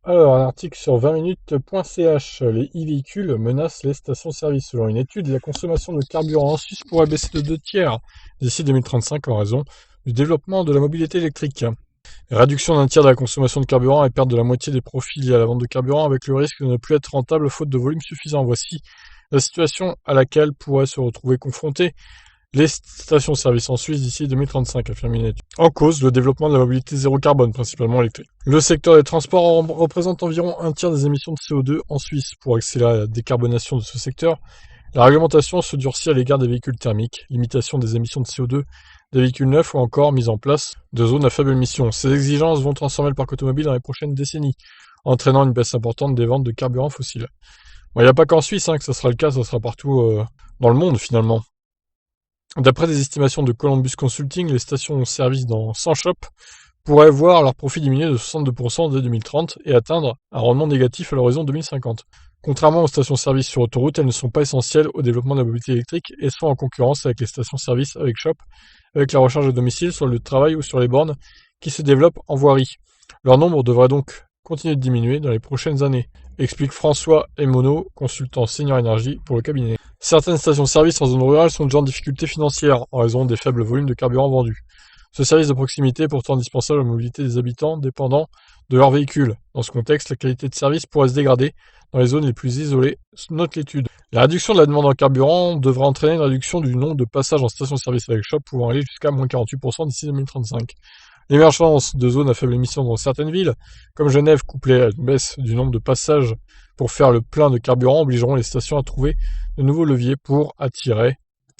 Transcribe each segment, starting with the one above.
Alors, un article sur 20minutes.ch. Les e-véhicules menacent les stations-service. Selon une étude, la consommation de carburant en Suisse pourrait baisser de 2 tiers d'ici 2035 en raison du développement de la mobilité électrique. Réduction d'un tiers de la consommation de carburant et perte de la moitié des profits liés à la vente de carburant avec le risque de ne plus être rentable faute de volume suffisant. Voici la situation à laquelle pourraient se retrouver confrontées les stations-service en Suisse d'ici 2035, affirme une étude. En cause, le développement de la mobilité zéro carbone, principalement électrique. Le secteur des transports représente environ un tiers des émissions de CO2 en Suisse. Pour accélérer la décarbonation de ce secteur, la réglementation se durcit à l'égard des véhicules thermiques, limitation des émissions de CO2 des véhicules neufs ou encore mise en place de zones à faible émission. Ces exigences vont transformer le parc automobile dans les prochaines décennies, entraînant une baisse importante des ventes de carburants fossiles. Bon, il n'y a pas qu'en Suisse que ça sera le cas, ça sera partout dans le monde finalement. D'après des estimations de Columbus Consulting, les stations-service dans 100 shops pourraient voir leur profit diminuer de 62% dès 2030 et atteindre un rendement négatif à l'horizon 2050. Contrairement aux stations-service sur autoroute, elles ne sont pas essentielles au développement de la mobilité électrique et sont en concurrence avec les stations-service avec shop, avec la recharge à domicile, sur le lieu de travail ou sur les bornes qui se développent en voirie. Leur nombre devrait donc continuer de diminuer dans les prochaines années, explique François Emono, consultant senior énergie pour le cabinet. Certaines stations-service en zone rurale sont déjà en difficulté financière en raison des faibles volumes de carburant vendus. Ce service de proximité est pourtant indispensable à la mobilité des habitants dépendant de leur véhicule. Dans ce contexte, la qualité de service pourrait se dégrader dans les zones les plus isolées, note l'étude. La réduction de la demande en carburant devrait entraîner une réduction du nombre de passages en station-service avec shop pouvant aller jusqu'à moins 48% d'ici 2035. L'émergence de zones à faible émission dans certaines villes, comme Genève, couplée à une baisse du nombre de passages pour faire le plein de carburant, obligeront les stations à trouver de nouveaux leviers pour attirer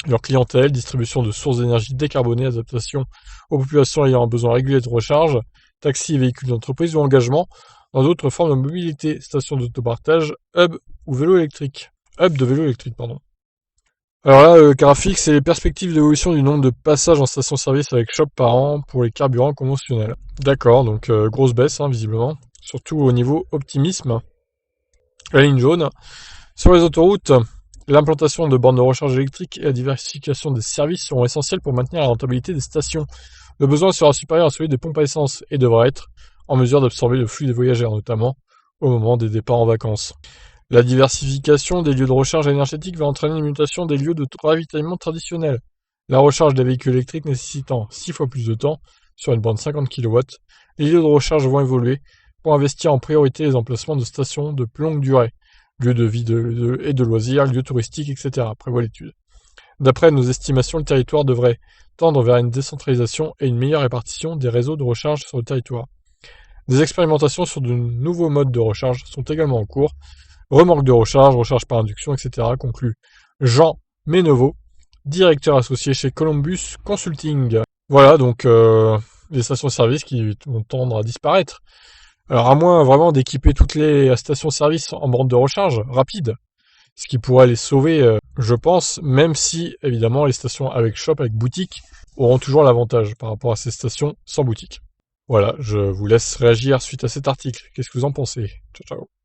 leur clientèle, distribution de sources d'énergie décarbonées, adaptation aux populations ayant un besoin régulier de recharge, taxis et véhicules d'entreprise ou engagement dans d'autres formes de mobilité, stations d'autopartage, hub ou vélo électrique. Hub de vélo électrique, pardon. Alors là, le graphique, c'est les perspectives d'évolution du nombre de passages en station-service avec shop par an pour les carburants conventionnels. D'accord, donc grosse baisse, visiblement. Surtout au niveau optimisme. La ligne jaune. Sur les autoroutes, l'implantation de bornes de recharge électrique et la diversification des services seront essentiels pour maintenir la rentabilité des stations. Le besoin sera supérieur à celui des pompes à essence et devra être en mesure d'absorber le flux des voyageurs, notamment au moment des départs en vacances. La diversification des lieux de recharge énergétique va entraîner une mutation des lieux de ravitaillement traditionnels. La recharge des véhicules électriques nécessitant 6 fois plus de temps sur une borne 50 kW, les lieux de recharge vont évoluer pour investir en priorité les emplacements de stations de plus longue durée, lieux de vie et de loisirs, lieux touristiques, etc., prévoit l'étude. D'après nos estimations, le territoire devrait tendre vers une décentralisation et une meilleure répartition des réseaux de recharge sur le territoire. Des expérimentations sur de nouveaux modes de recharge sont également en cours. Remorque de recharge, recharge par induction, etc., conclut Jean Méneveau, directeur associé chez Columbus Consulting. Voilà, donc les stations-service qui vont tendre à disparaître. Alors à moins vraiment d'équiper toutes les stations-service en bornes de recharge rapide, ce qui pourrait les sauver, je pense, même si, évidemment, les stations avec shop, avec boutique, auront toujours l'avantage par rapport à ces stations sans boutique. Voilà, je vous laisse réagir suite à cet article. Qu'est-ce que vous en pensez? Ciao, ciao.